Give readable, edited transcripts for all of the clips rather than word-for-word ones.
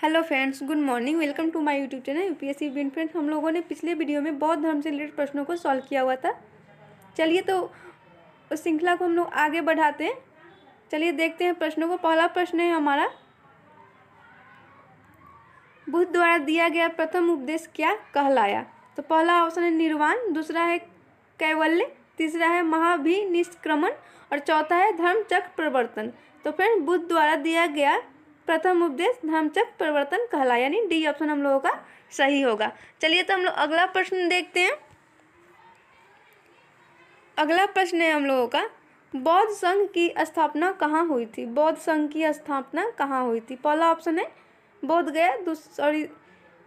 Hello friends, good morning. Welcome to my YouTube channel UPSC win. Friends, हम लोगों ने पिछले वीडियो में बौद्ध धर्म से रिलेटेड प्रश्नों को सॉल्व किया हुआ था। चलिए तो उस श्रृंखला को हम लोग आगे बढ़ाते हैं। चलिए देखते हैं प्रश्नों को। पहला प्रश्न है हमारा, बुद्ध द्वारा दिया गया प्रथम उपदेश क्या कहलाया? तो पहला ऑप्शन है निर्वाण, दूसरा है कैवल्य, तीसरा है महाभिनिष्क्रमण और चौथा है धर्मचक्र प्रवर्तन। तो फ्रेंड्स, बुद्ध द्वारा दिया गया प्रथम उपदेश धर्मचक्र प्रवर्तन कहलाया, यानी डी ऑप्शन हम लोगों का सही होगा। चलिए तो हम लोग अगला प्रश्न देखते हैं। अगला प्रश्न है हम लोगों का, बौद्ध संघ की स्थापना कहाँ हुई थी? बौद्ध संघ की स्थापना कहाँ हुई थी? पहला ऑप्शन है बोध गया,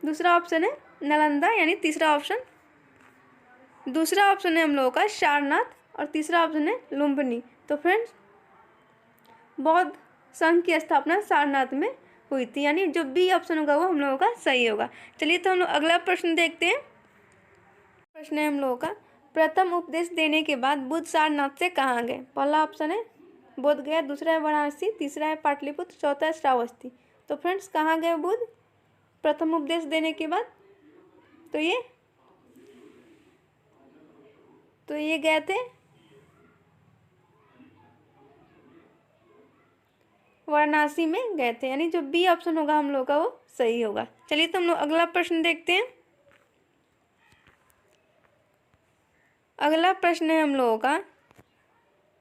दूसरा ऑप्शन है नालंदा यानी तीसरा ऑप्शन, दूसरा ऑप्शन है हम लोगों का सारनाथ और तीसरा ऑप्शन है लुम्बिनी। तो फ्रेंड्स, बौद्ध संघ की स्थापना सारनाथ में हुई थी, यानी जो बी ऑप्शन होगा वो हम लोगों का सही होगा। चलिए तो हम लोग अगला प्रश्न देखते हैं। प्रश्न है हम लोगों का, प्रथम उपदेश देने के बाद बुद्ध सारनाथ से कहाँ गए? पहला ऑप्शन है बोध गया, दूसरा है वाराणसी, तीसरा है पाटलिपुत्र, चौथा है श्रावस्ती। तो फ्रेंड्स, कहाँ गए बुद्ध प्रथम उपदेश देने के बाद? तो ये गए थे वाराणसी में गए थे, यानी जो बी ऑप्शन होगा हम लोग का वो सही होगा। चलिए तो हम लोग अगला प्रश्न देखते हैं। अगला प्रश्न है हम लोगों का,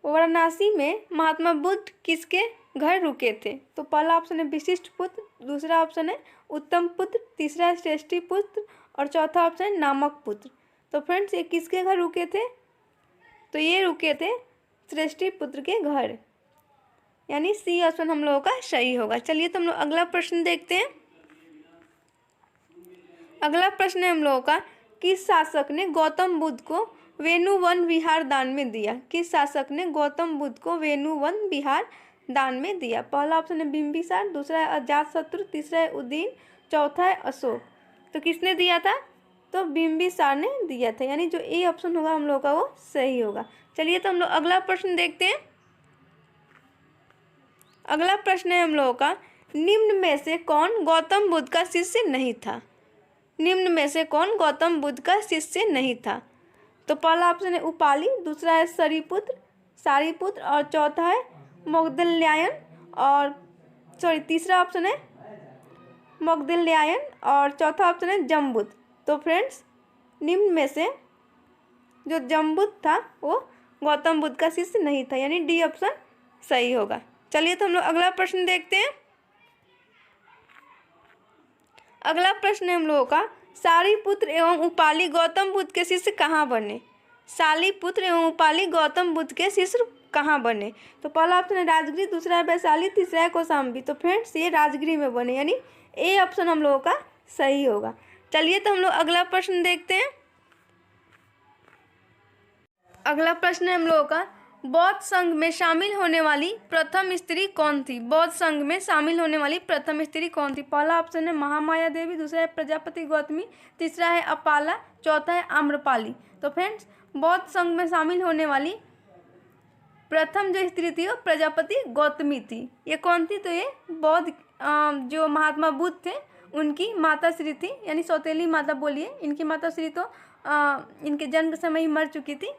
वाराणसी में महात्मा बुद्ध किसके घर रुके थे? तो पहला ऑप्शन है विशिष्ट पुत्र, दूसरा ऑप्शन है उत्तम पुत्र, तीसरा है श्रेष्ठी पुत्र और चौथा ऑप्शन है नामक पुत्र। तो फ्रेंड्स, ये किसके घर रुके थे? तो ये रुके थे श्रेष्ठी पुत्र के घर, यानी सी ऑप्शन हम लोगों का सही होगा। चलिए तो हम लोग अगला प्रश्न देखते हैं। अगला प्रश्न है हम लोगों का, किस शासक ने गौतम बुद्ध को वेणुवन विहार दान में दिया? किस शासक ने गौतम बुद्ध को वेणुवन विहार दान में दिया? पहला ऑप्शन है बिंबिसार, दूसरा है अजातशत्रु, तीसरा है उदयन, चौथा है अशोक। तो किसने दिया था? तो बिंबिसार ने दिया था, यानी जो ए ऑप्शन होगा हम लोग का वो सही होगा। चलिए तो हम लोग अगला प्रश्न देखते हैं। अगला प्रश्न है हम लोगों का, निम्न में से कौन गौतम बुद्ध का शिष्य नहीं था? निम्न में से कौन गौतम बुद्ध का शिष्य नहीं था? तो पहला ऑप्शन है उपाली, दूसरा है सारीपुत्र और चौथा है मोग्दल्यायन और तीसरा ऑप्शन है मोग्दल्यायन और चौथा ऑप्शन है जम्बुद्ध। तो फ्रेंड्स, निम्न में से जो जम्बुद्ध था वो गौतम बुद्ध का शिष्य नहीं था, यानी डी ऑप्शन सही होगा। चलिए तो हम लोग अगला प्रश्न देखते हैं। अगला प्रश्न है हम लोगों का, सारीपुत्र एवं उपाली गौतम बुद्ध के शिष्य कहाँ बने? सालीपुत्र एवं उपाली गौतम बुद्ध के शिष्य कहाँ बने? तो पहला ऑप्शन है राजगिरी, दूसरा है वैशाली, तीसरा है कौशाम्बी। तो फ्रेंड्स, ये राजगिरी में बने, यानी ए ऑप्शन हम लोगों का सही होगा। चलिए तो हम लोग अगला प्रश्न देखते हैं। अगला प्रश्न है हम लोगों का, बौद्ध संघ में शामिल होने वाली प्रथम स्त्री कौन थी? बौद्ध संघ में शामिल होने वाली प्रथम स्त्री कौन थी? पहला ऑप्शन है महामाया देवी, दूसरा है प्रजापति गौतमी, तीसरा है अपाला, चौथा है आम्रपाली। तो फ्रेंड्स, बौद्ध संघ में शामिल होने वाली प्रथम जो स्त्री थी वो प्रजापति गौतमी थी। ये कौन थी? तो ये बौद्ध जो महात्मा बुद्ध थे उनकी माता श्री थी, यानी सौतेली माता बोलिए। इनकी माता श्री तो इनके जन्म के समय ही मर चुकी थी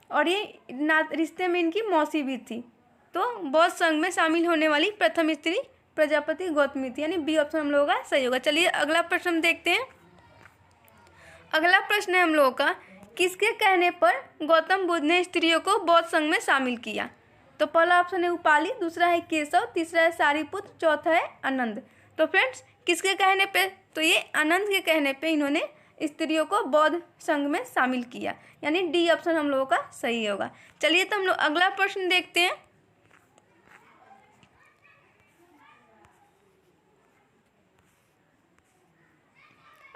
और ये रिश्ते में इनकी मौसी भी थी। तो बौद्ध संघ में शामिल होने वाली प्रथम स्त्री प्रजापति गौतमी थी, यानी बी ऑप्शन हम लोगों का सही होगा। चलिए अगला प्रश्न देखते हैं। अगला प्रश्न है हम लोगों का, किसके कहने पर गौतम बुद्ध ने स्त्रियों को बौद्ध संघ में शामिल किया? तो पहला ऑप्शन है उपाली, दूसरा है केशव, तीसरा है सारीपुत्र, चौथा है आनंद। तो फ्रेंड्स, किसके कहने पे? तो ये आनंद के कहने पे इन्होंने स्त्रियों को बौद्ध संघ में शामिल किया, यानी डी ऑप्शन हम लोगों का सही होगा। चलिए तो हम लोग अगला प्रश्न देखते हैं।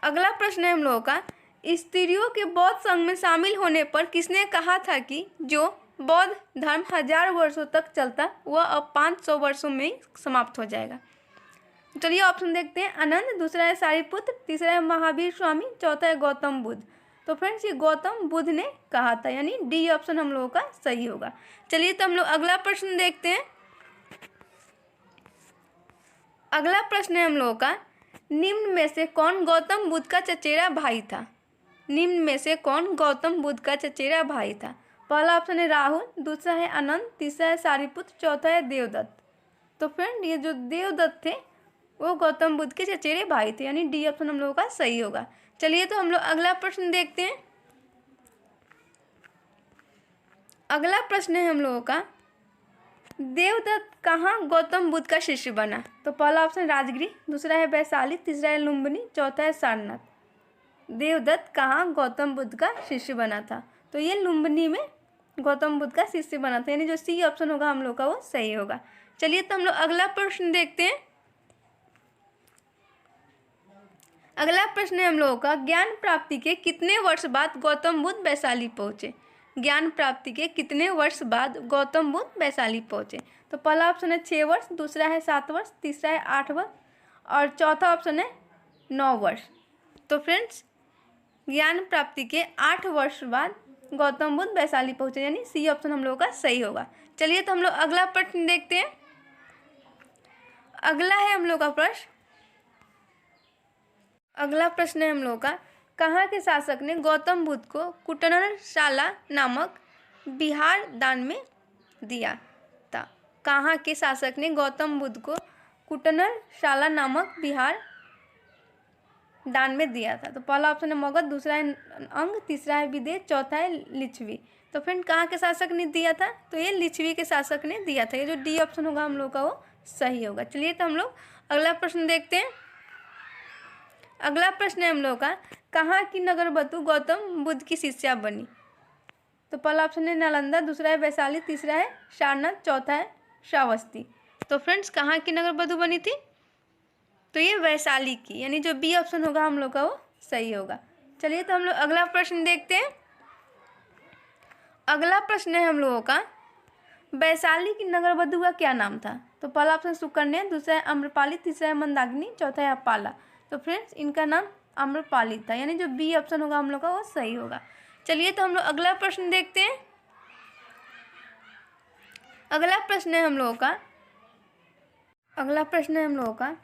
अगला प्रश्न है हम लोगों का, स्त्रियों के बौद्ध संघ में शामिल होने पर किसने कहा था कि जो बौद्ध धर्म 1000 वर्षों तक चलता वह अब 500 वर्षों में ही समाप्त हो जाएगा? चलिए ऑप्शन देखते हैं। आनंद, दूसरा है सारीपुत्र, तीसरा है महावीर स्वामी, चौथा है गौतम बुद्ध। तो फ्रेंड्स, ये गौतम बुद्ध ने कहा था, यानी डी ऑप्शन हम लोगों का सही होगा। चलिए तो हम लोग अगला प्रश्न देखते हैं। अगला प्रश्न है हम लोगों का, निम्न में से कौन गौतम बुद्ध का चचेरा भाई था? निम्न में से कौन गौतम बुद्ध का चचेरा भाई था? पहला ऑप्शन है राहुल, दूसरा है अनंत, तीसरा है सारिपुत्र, चौथा है देवदत्त। तो फ्रेंड ये जो देवदत्त थे वो गौतम बुद्ध के चचेरे भाई थे, यानी डी ऑप्शन हम लोगों का सही होगा। चलिए तो हम लोग अगला प्रश्न देखते हैं। अगला प्रश्न है हम लोगों का, देवदत्त कहाँ गौतम बुद्ध का शिष्य बना? तो पहला ऑप्शन राजगिरी, दूसरा है वैशाली, तीसरा है लुम्बिनी, चौथा है सारनाथ। देवदत्त कहाँ गौतम बुद्ध का शिष्य बना था? तो ये लुम्बिनी में गौतम बुद्ध का शिष्य बना था, यानी जो सी ऑप्शन होगा हम लोग का वो सही होगा। चलिए तो हम लोग अगला प्रश्न देखते हैं। अगला प्रश्न है हम लोगों का, ज्ञान प्राप्ति के कितने वर्ष बाद गौतम बुद्ध वैशाली पहुँचे? ज्ञान प्राप्ति के कितने वर्ष बाद गौतम बुद्ध वैशाली पहुँचे? तो पहला ऑप्शन है 6 वर्ष, दूसरा है 7 वर्ष, तीसरा है 8 वर्ष और चौथा ऑप्शन है 9 वर्ष। तो फ्रेंड्स ज्ञान प्राप्ति के 8 वर्ष बाद गौतम बुद्ध वैशाली पहुँचे, यानी सी ऑप्शन हम लोगों का सही होगा। चलिए तो हम लोग अगला प्रश्न देखते हैं। अगला है हम लोग का प्रश्न, अगला प्रश्न है हम लोग का, कहाँ के शासक ने गौतम बुद्ध को कुटनरशाला नामक विहार दान में दिया था? कहाँ के शासक ने गौतम बुद्ध को कुटनरशाला नामक विहार दान में दिया था? तो पहला ऑप्शन है मगध, दूसरा है अंग, तीसरा है विदेश, चौथा है लिच्छवी। तो फ्रेंड कहाँ के शासक ने दिया था? तो ये लिच्छवी के शासक ने दिया था। ये जो डी ऑप्शन होगा हम लोग का वो सही होगा। चलिए तो हम लोग अगला प्रश्न देखते हैं। अगला प्रश्न है हम लोग का, कहाँ की नगरवधु गौतम बुद्ध की शिष्या बनी? तो पहला ऑप्शन है नालंदा, दूसरा है वैशाली, तीसरा है सारनाथ, चौथा है श्रावस्ती। तो फ्रेंड्स कहाँ की नगरवधु बनी थी? तो ये वैशाली की, यानी जो बी ऑप्शन होगा हम लोग का वो सही होगा। चलिए तो हम लोग अगला प्रश्न देखते हैं। अगला प्रश्न है हम लोगों का, वैशाली की नगरवधु का क्या नाम था? तो पहला ऑप्शन सुकन्या, दूसरा है अम्रपाली, तीसरा है मंदाकिनी, चौथा है अपाला। तो फ्रेंड्स इनका नाम अम्रपाली था, यानी जो बी ऑप्शन होगा हम लोग का वो सही होगा। चलिए तो हम लोग अगला प्रश्न देखते हैं। अगला प्रश्न है हम लोगों का, अगला प्रश्न है हम लोगों का,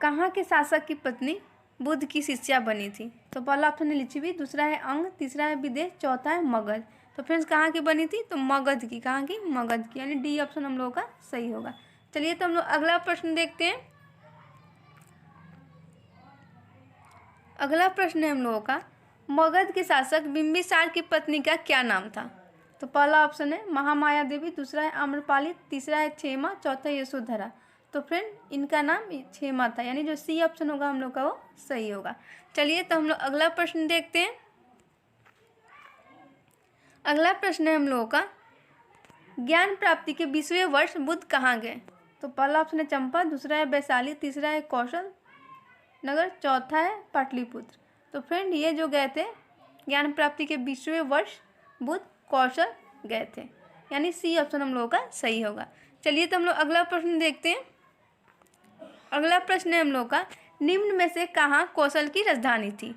कहाँ के शासक की पत्नी बुद्ध की शिष्या बनी थी? तो पहला ऑप्शन है लिच्छवी, दूसरा है अंग, तीसरा है विदेश, चौथा है मगध। तो फ्रेंड्स कहाँ की बनी थी? तो मगध की। कहाँ की? मगध की, यानी डी ऑप्शन हम लोगों का सही होगा। चलिए तो हम लोग अगला प्रश्न देखते हैं। अगला प्रश्न है हम लोगों का, मगध के शासक बिंबिसार की पत्नी का क्या नाम था? तो पहला ऑप्शन है महामाया देवी, दूसरा है आम्रपाली, तीसरा है क्षेमा, चौथा है यशोधरा। तो फ्रेंड इनका नाम क्षेमा था, यानी जो सी ऑप्शन होगा हम लोग का वो सही होगा। चलिए तो हम लोग अगला प्रश्न देखते हैं। अगला प्रश्न है हम लोगों का, ज्ञान प्राप्ति के 20वें वर्ष बुद्ध कहाँ गए? तो पहला ऑप्शन है चंपा, दूसरा है वैशाली, तीसरा है कौशल नगर, चौथा है पाटलिपुत्र। तो फ्रेंड ये जो गए थे ज्ञान प्राप्ति के 20वें वर्ष बुद्ध कौशल गए थे, यानी सी ऑप्शन हम लोगों का सही होगा। चलिए तो हम लोग अगला प्रश्न देखते हैं। अगला प्रश्न है हम लोग का, निम्न में से कहाँ कौशल की राजधानी थी?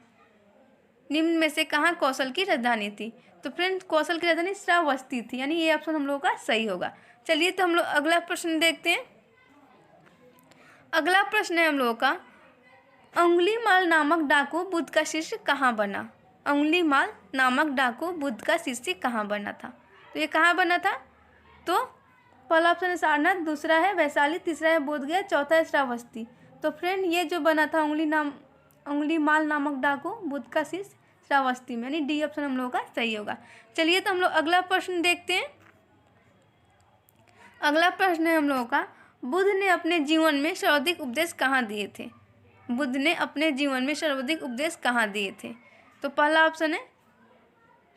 निम्न में से कहाँ कौशल की राजधानी थी? तो फ्रेंड कौशल की राजधानी श्रावस्ती थी, यानी ये ऑप्शन हम लोग का सही होगा। चलिए तो हम लोग अगला प्रश्न देखते हैं। अगला प्रश्न है हम लोगों का, अंगुलीमाल नामक डाकू बुद्ध का शिष्य कहाँ बना? अंगुलीमाल नामक डाकू बुद्ध का शिष्य कहाँ बना था? तो ये कहाँ बना था? तो पहला ऑप्शन है सारनाथ, दूसरा है वैशाली, तीसरा है बोधगया, चौथा है श्रावस्ती। तो फ्रेंड ये जो बना था अंगुलीमाल नामक डाकू बुद्ध का शिष्य श्रावस्ती में, यानी डी ऑप्शन हम लोगों का सही होगा। चलिए तो हम लोग अगला प्रश्न देखते हैं। अगला प्रश्न है हम लोगों का, बुद्ध ने अपने जीवन में सर्वाधिक उपदेश कहाँ दिए थे? बुद्ध ने अपने जीवन में सर्वाधिक उपदेश कहाँ दिए थे? तो पहला ऑप्शन है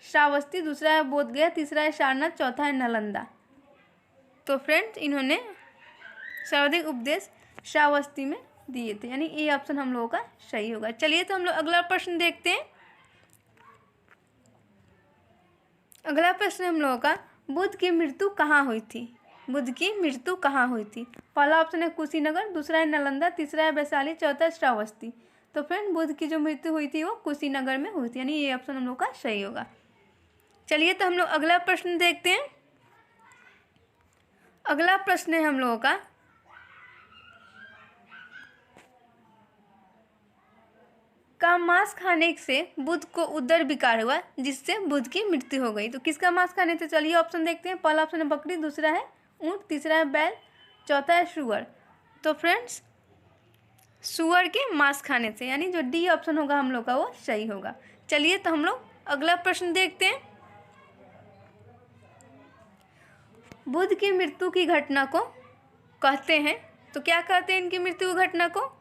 श्रावस्ती, दूसरा है बोधगया, तीसरा है सारनाथ, चौथा है नालंदा। तो फ्रेंड्स इन्होंने सर्वाधिक उपदेश श्रावस्ती में दिए थे, यानी ये ऑप्शन हम लोगों का सही होगा। चलिए तो हम लोग अगला प्रश्न देखते हैं। अगला प्रश्न हम लोगों का, बुद्ध की मृत्यु कहाँ हुई थी? बुद्ध की मृत्यु कहाँ हुई थी? पहला ऑप्शन है कुशीनगर, दूसरा है नालंदा, तीसरा है वैशाली, चौथा है श्रावस्ती। तो फ्रेंड बुद्ध की जो मृत्यु हुई थी वो कुशीनगर में हुई थी, यानी ये ऑप्शन हम लोग का सही होगा। चलिए तो हम लोग अगला प्रश्न देखते हैं। अगला प्रश्न है हम लोगों का, का मांस खाने से बुध को उदर विकार हुआ जिससे बुध की मृत्यु हो गई। तो किसका मांस खाने से? चलिए ऑप्शन देखते हैं। पहला ऑप्शन है बकरी, दूसरा है ऊँट, तीसरा है बैल, चौथा है सुअर। तो फ्रेंड्स सुअर के मांस खाने से, यानी जो डी ऑप्शन होगा हम लोग का वो सही होगा। चलिए तो हम लोग अगला प्रश्न देखते हैं। बुध की मृत्यु की घटना को कहते हैं, तो क्या कहते हैं इनकी मृत्यु की घटना को?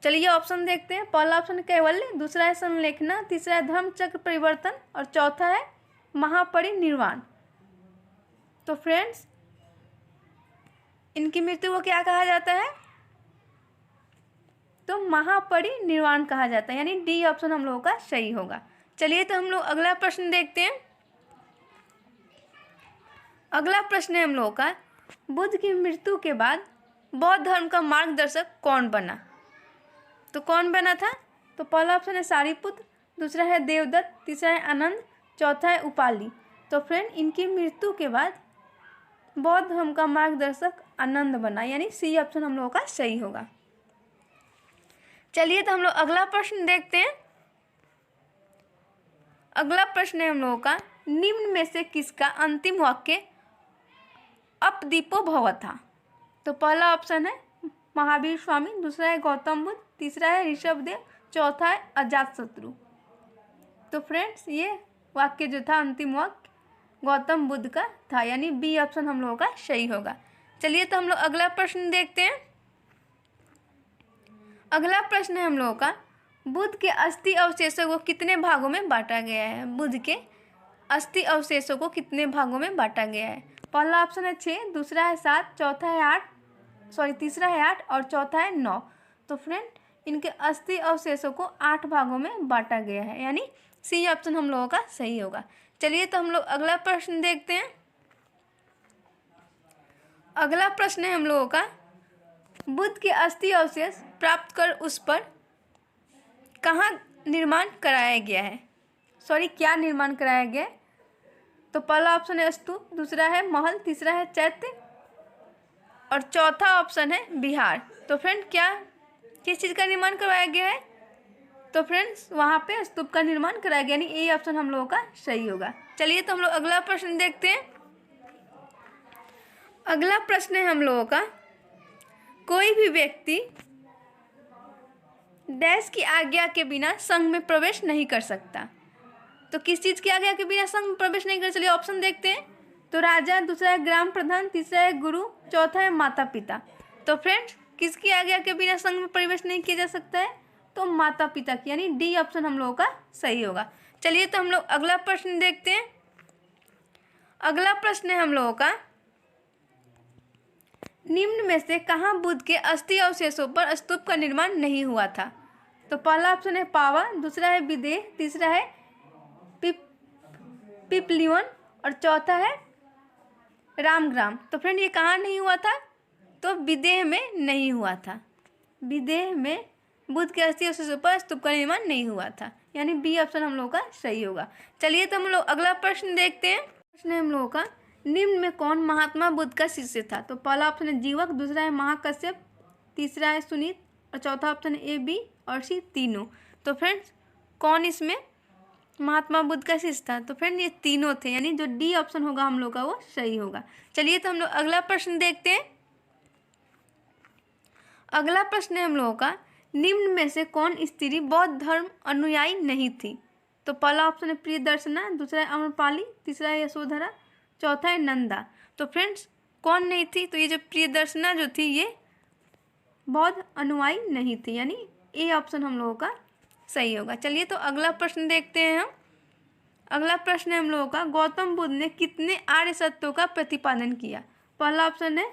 चलिए ऑप्शन देखते हैं। पहला ऑप्शन है कैवल्य, दूसरा है संलेखना, तीसरा है धर्म चक्र परिवर्तन और चौथा है महापरिनिर्वाण। तो फ्रेंड्स इनकी मृत्यु को क्या कहा जाता है? तो महापरिनिर्वाण कहा जाता है, यानी डी ऑप्शन हम लोगों का सही होगा। चलिए तो हम लोग अगला प्रश्न देखते हैं। अगला प्रश्न है हम लोगों का, बुद्ध की मृत्यु के बाद बौद्ध धर्म का मार्गदर्शक कौन बना? तो कौन बना था? तो पहला ऑप्शन है सारिपुत्र, दूसरा है देवदत्त, तीसरा है आनंद, चौथा है उपाली। तो फ्रेंड इनकी मृत्यु के बाद बौद्ध धर्म का मार्गदर्शक आनंद बना, यानी सी ऑप्शन हम लोगों का सही होगा। चलिए तो हम लोग अगला प्रश्न देखते हैं। अगला प्रश्न है हम लोगों का, निम्न में से किसका अंतिम वाक्य अपदीपो भव था? तो पहला ऑप्शन है महावीर स्वामी, दूसरा है गौतम बुद्ध, तीसरा है ऋषभदेव, चौथा है अजातशत्रु। तो फ्रेंड्स ये वाक्य जो था अंतिम वाक्य गौतम बुद्ध का था, यानी बी ऑप्शन हम लोगों का सही होगा। चलिए तो हम लोग अगला प्रश्न देखते हैं। अगला प्रश्न है हम लोगों का, बुद्ध के अस्थि अवशेषों को कितने भागों में बांटा गया है? बुद्ध के अस्थि अवशेषों को कितने भागों में बांटा गया है? पहला ऑप्शन है 6, दूसरा है 7, चौथा है 8, तीसरा है 8 और चौथा है 9। तो फ्रेंड इनके अस्थि अवशेषों को 8 भागों में बांटा गया है, यानी सी ऑप्शन हम लोगों का सही होगा। चलिए तो हम लोग अगला प्रश्न देखते हैं। अगला प्रश्न है हम लोगों का, बुद्ध के अस्थि अवशेष प्राप्त कर उस पर कहाँ निर्माण कराया गया है? क्या निर्माण कराया गया है? तो पहला ऑप्शन है स्तूप, दूसरा है महल, तीसरा है चैत्य और चौथा ऑप्शन है बिहार। तो फ्रेंड किस चीज़ का निर्माण करवाया गया है? तो फ्रेंड्स वहाँ पे स्तूप का निर्माण कराया गया, यानी ए ऑप्शन हम लोगों का सही होगा। चलिए तो हम लोग अगला प्रश्न देखते हैं। अगला प्रश्न है हम लोगों का, कोई भी व्यक्ति डैश की आज्ञा के बिना संघ में प्रवेश नहीं कर सकता। तो किस चीज़ की आज्ञा के बिना संघ में प्रवेश नहीं कर? चलिए ऑप्शन देखते हैं। तो राजा, दूसरा है ग्राम प्रधान, तीसरा है गुरु, चौथा है माता पिता। तो फ्रेंड्स किसकी आज्ञा के बिना संघ में प्रवेश नहीं किया जा सकता है? तो माता पिता की, यानी डी ऑप्शन हम लोगों का सही होगा। चलिए तो हम लोग अगला प्रश्न देखते हैं। अगला प्रश्न है हम लोगों का, निम्न में से कहाँ बुद्ध के अस्थि अवशेषों पर स्तूप का निर्माण नहीं हुआ था? तो पहला ऑप्शन है पावा, दूसरा है विदेह, तीसरा है पिपलियन और चौथा है रामग्राम। तो फ्रेंड ये कहाँ नहीं हुआ था? तो विदेह में नहीं हुआ था। विदेह में बुद्ध के अस्थि अवशेषों पर स्तूप का निर्माण नहीं हुआ था, यानी बी ऑप्शन हम लोगों का सही होगा। चलिए तो हम लोग अगला प्रश्न देखते हैं। प्रश्न है हम लोगों का, निम्न में कौन महात्मा बुद्ध का शिष्य था? तो पहला ऑप्शन है जीवक, दूसरा है महाकश्यप, तीसरा है सुनीत और चौथा ऑप्शन है ए, बी और सी तीनों। तो फ्रेंड्स कौन इसमें महात्मा बुद्ध का शिष्य था? तो फ्रेंड ये तीनों थे, यानी जो डी ऑप्शन होगा हम लोग का वो सही होगा। चलिए तो हम लोग अगला प्रश्न देखते हैं। अगला प्रश्न है हम लोगों का, निम्न में से कौन स्त्री बौद्ध धर्म अनुयायी नहीं थी? तो पहला ऑप्शन है प्रियदर्शना, दूसरा है अम्रपाली, तीसरा है यशोधरा, चौथा है नंदा। तो फ्रेंड्स कौन नहीं थी? तो ये जो प्रियदर्शना जो थी ये बौद्ध अनुयायी नहीं थी, यानी ए ऑप्शन हम लोगों का सही होगा। चलिए तो अगला प्रश्न देखते हैं हम। अगला प्रश्न है हम लोगों का, गौतम बुद्ध ने कितने आर्य सत्यों का प्रतिपादन किया? पहला ऑप्शन है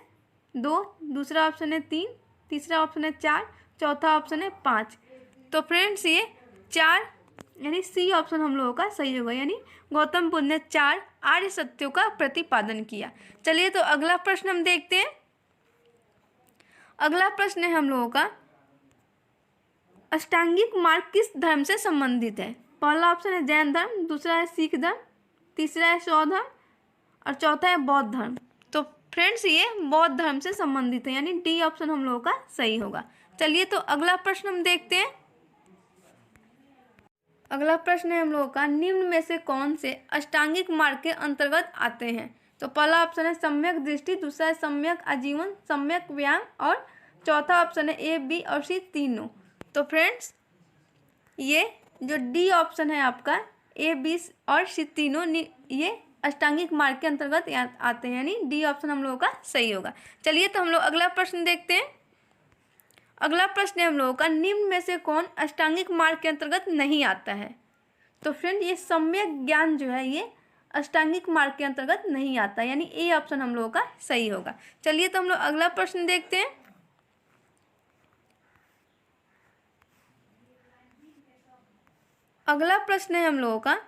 2, दूसरा ऑप्शन है 3, तीसरा ऑप्शन है 4, चौथा ऑप्शन है 5। तो फ्रेंड्स ये 4, यानी सी ऑप्शन हम लोगों का सही होगा, यानी गौतम बुद्ध ने 4 आर्य सत्यों का प्रतिपादन किया। चलिए तो अगला प्रश्न हम देखते हैं। अगला प्रश्न है हम लोगों का, अष्टांगिक मार्ग किस धर्म से संबंधित है? पहला ऑप्शन है जैन धर्म, दूसरा है सिख धर्म, तीसरा है शौध धर्म और चौथा है बौद्ध धर्म। तो फ्रेंड्स ये बौद्ध धर्म से संबंधित है, यानी डी ऑप्शन हम लोगों का सही होगा। चलिए तो अगला प्रश्न हम देखते हैं। अगला प्रश्न है हम लोगों का, निम्न में से कौन से अष्टांगिक मार्ग के अंतर्गत आते हैं? तो पहला ऑप्शन है सम्यक दृष्टि, दूसरा है सम्यक आजीवन, सम्यक व्यायाम और चौथा ऑप्शन है ए, बी और सी तीनों। तो फ्रेंड्स ये जो डी ऑप्शन है आपका, ए, बी और सी तीनों ये अष्टांगिक मार्ग के अंतर्गत आते हैं, यानी डी ऑप्शन हम लोगों का सही होगा। चलिए तो हम लोग अगला प्रश्न देखते हैं। अगला प्रश्न है हम लोगों का, निम्न में से कौन अष्टांगिक मार्ग के अंतर्गत नहीं आता है? तो फ्रेंड ये सम्यक ज्ञान जो है ये अष्टांगिक मार्ग के अंतर्गत नहीं आता, यानी ए ऑप्शन हम लोगों का सही होगा। चलिए तो हम लोग अगला प्रश्न देखते हैं। अगला प्रश्न है हम लोगों का,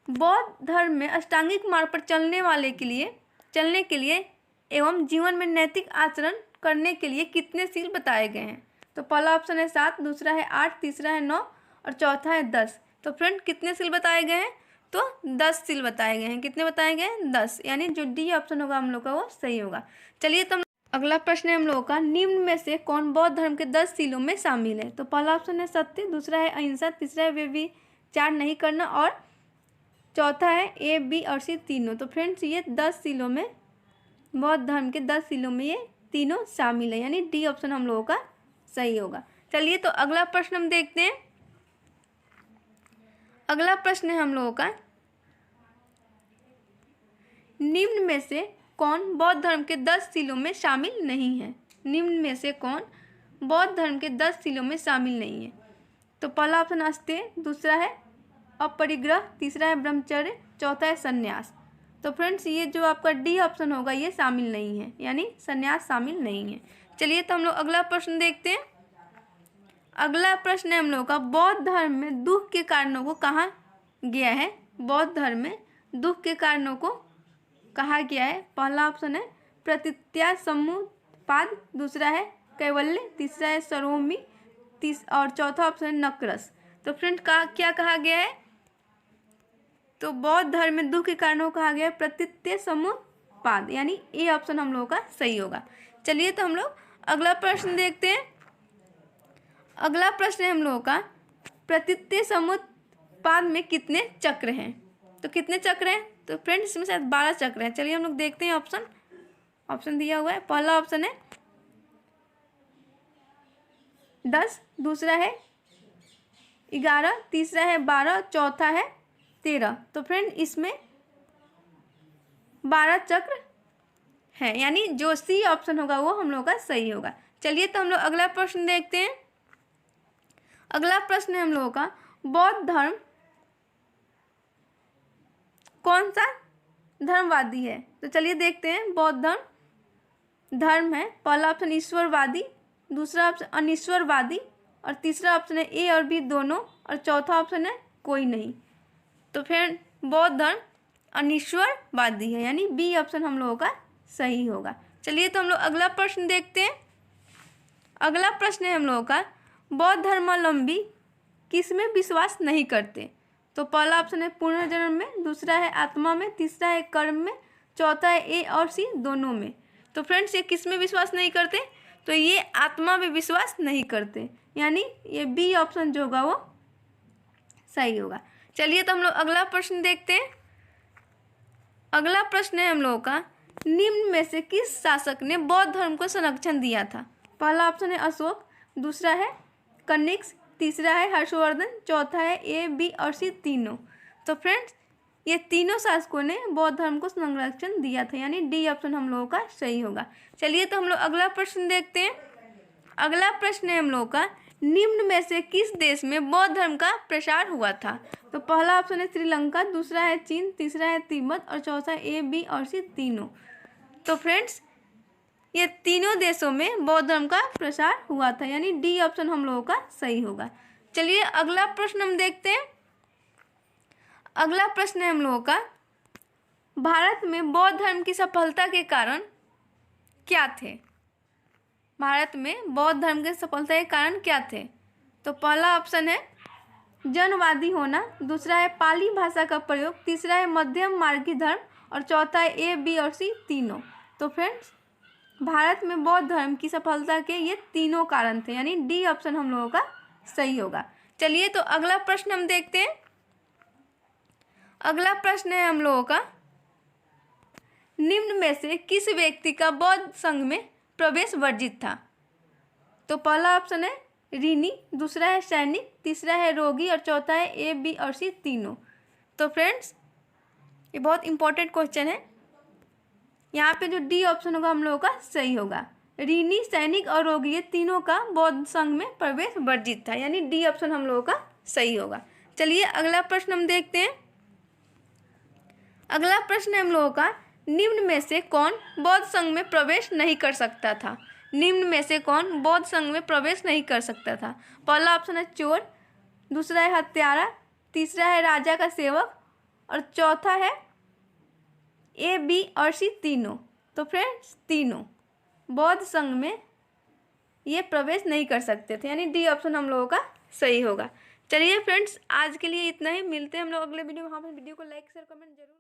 बौद्ध धर्म में अष्टांगिक मार्ग पर चलने के लिए एवं जीवन में नैतिक आचरण करने के लिए कितने सील बताए गए हैं? तो पहला ऑप्शन है 7, दूसरा है 8, तीसरा है 9 और चौथा है 10। तो फ्रेंड कितने सील बताए गए हैं? तो 10 सील बताए गए हैं। कितने बताए गए हैं? 10, यानी जो डी ऑप्शन होगा हम लोग का वो सही होगा। चलिए तो अगला प्रश्न है हम लोगों का, निम्न में से कौन बौद्ध धर्म के 10 सीलों में शामिल है? तो पहला ऑप्शन है सत्य, दूसरा है अहिंसा, तीसरा है व्यभिचार नहीं करना और चौथा है ए, बी और सी तीनों। तो फ्रेंड्स ये 10 सीलों में, बौद्ध धर्म के 10 सीलों में ये तीनों शामिल है, यानी डी ऑप्शन हम लोगों का सही होगा। चलिए तो अगला प्रश्न हम देखते हैं। अगला प्रश्न है हम लोगों का, निम्न में से कौन बौद्ध धर्म के 10 सीलों में शामिल नहीं है? निम्न में से कौन बौद्ध धर्म के 10 सीलों में शामिल नहीं है? तो पहला ऑप्शन अस्तेय, दूसरा है अपरिग्रह, तीसरा है ब्रह्मचर्य, चौथा है संन्यास। तो फ्रेंड्स ये जो आपका डी ऑप्शन होगा ये शामिल नहीं है, यानी संन्यास शामिल नहीं है। चलिए तो हम लोग अगला प्रश्न देखते हैं। अगला प्रश्न है हम लोगों का, बौद्ध धर्म में दुख के कारणों को कहा गया है? बौद्ध धर्म में दुख के कारणों को कहा गया है। पहला ऑप्शन है प्रतित्या समुत्पाद, दूसरा है कैवल्य, तीसरा है सरोमी, और चौथा ऑप्शन है नक्रस। तो फ्रेंड क्या कहा गया है? तो बौद्ध धर्म में दुख के कारणों को कहा गया है प्रतित्य समुत्पाद, यानी ए ऑप्शन हम लोगों का सही होगा। चलिए तो हम लोग अगला प्रश्न देखते हैं। अगला प्रश्न है हम लोगों का, प्रतित्य समुत्पाद में कितने चक्र हैं? तो कितने चक्र हैं? तो फ्रेंड्स इसमें शायद 12 चक्र हैं। चलिए हम लोग देखते हैं। ऑप्शन दिया हुआ है। पहला ऑप्शन है 10, दूसरा है 11, तीसरा है 12, चौथा है 13। तो फ्रेंड इसमें 12 चक्र है, यानी जो सी ऑप्शन होगा वो हम लोग का सही होगा। चलिए तो हम लोग अगला प्रश्न देखते हैं। अगला प्रश्न है हम लोगों का, बौद्ध धर्म कौन सा धर्मवादी है? तो चलिए देखते हैं। बौद्ध धर्म है, पहला ऑप्शन ईश्वरवादी, दूसरा ऑप्शन अनिश्वरवादी और तीसरा ऑप्शन है ए और बी दोनों और चौथा ऑप्शन है कोई नहीं। तो फिर बौद्ध धर्म अनिश्वरवादी है, यानी बी ऑप्शन हम लोगों का सही होगा। चलिए तो हम लोग अगला प्रश्न देखते हैं। अगला प्रश्न है हम लोगों का, बौद्ध धर्मावलंबी किस में विश्वास नहीं करते? तो पहला ऑप्शन है पुनर्जन्म में, दूसरा है आत्मा में, तीसरा है कर्म में, चौथा है ए और सी दोनों में। तो फ्रेंड्स ये किस में विश्वास नहीं करते? तो ये आत्मा में विश्वास नहीं करते, यानी ये बी ऑप्शन जो होगा वो सही होगा। चलिए तो हम लोग अगला प्रश्न देखते हैं। अगला प्रश्न है हम लोगों का, निम्न में से किस शासक ने बौद्ध धर्म को संरक्षण दिया था? पहला ऑप्शन है अशोक, दूसरा है कनिष्क, तीसरा है हर्षवर्धन, चौथा है ए, बी और सी तीनों। तो फ्रेंड्स ये तीनों शासकों ने बौद्ध धर्म को संरक्षण दिया था, यानी डी ऑप्शन हम लोगों का सही होगा। चलिए तो हम लोग अगला प्रश्न देखते हैं। अगला प्रश्न है हम लोगों का, निम्न में से किस देश में बौद्ध धर्म का प्रसार हुआ था? तो पहला ऑप्शन है श्रीलंका, दूसरा है चीन, तीसरा है तिब्बत और चौथा ए, बी और सी तीनों। तो फ्रेंड्स ये तीनों देशों में बौद्ध धर्म का प्रसार हुआ था, यानी डी ऑप्शन हम लोगों का सही होगा। चलिए अगला प्रश्न हम देखते हैं। अगला प्रश्न है हम लोगों का, भारत में बौद्ध धर्म की सफलता के कारण क्या थे? भारत में बौद्ध धर्म की सफलता के कारण क्या थे? तो पहला ऑप्शन है जनवादी होना, दूसरा है पाली भाषा का प्रयोग, तीसरा है मध्यम मार्गी धर्म और चौथा है ए, बी और सी तीनों। तो फ्रेंड्स भारत में बौद्ध धर्म की सफलता के ये तीनों कारण थे, यानी डी ऑप्शन हम लोगों का सही होगा। चलिए तो अगला प्रश्न हम देखते हैं। अगला प्रश्न है हम लोगों का, निम्न में से किस व्यक्ति का बौद्ध संघ में प्रवेश वर्जित था? तो पहला ऑप्शन है ऋणी, दूसरा है सैनिक, तीसरा है रोगी और चौथा है ए, बी और सी तीनों। तो फ्रेंड्स ये बहुत इंपॉर्टेंट क्वेश्चन है। यहाँ पे जो डी ऑप्शन होगा हम लोगों का सही होगा। ऋणी, सैनिक और रोगी ये तीनों का बौद्ध संघ में प्रवेश वर्जित था, यानी डी ऑप्शन हम लोगों का सही होगा। चलिए अगला प्रश्न हम देखते हैं। अगला प्रश्न है हम लोगों का, निम्न में से कौन बौद्ध संघ में प्रवेश नहीं कर सकता था? निम्न में से कौन बौद्ध संघ में प्रवेश नहीं कर सकता था? पहला ऑप्शन है चोर, दूसरा है हत्यारा, तीसरा है राजा का सेवक और चौथा है ए, बी और सी तीनों। तो फ्रेंड्स तीनों बौद्ध संघ में ये प्रवेश नहीं कर सकते थे, यानी डी ऑप्शन हम लोगों का सही होगा। चलिए फ्रेंड्स आज के लिए इतना ही, मिलते हैं हम लोग अगले वीडियो में। हाँ, वीडियो को लाइक शेयर कमेंट जरूर।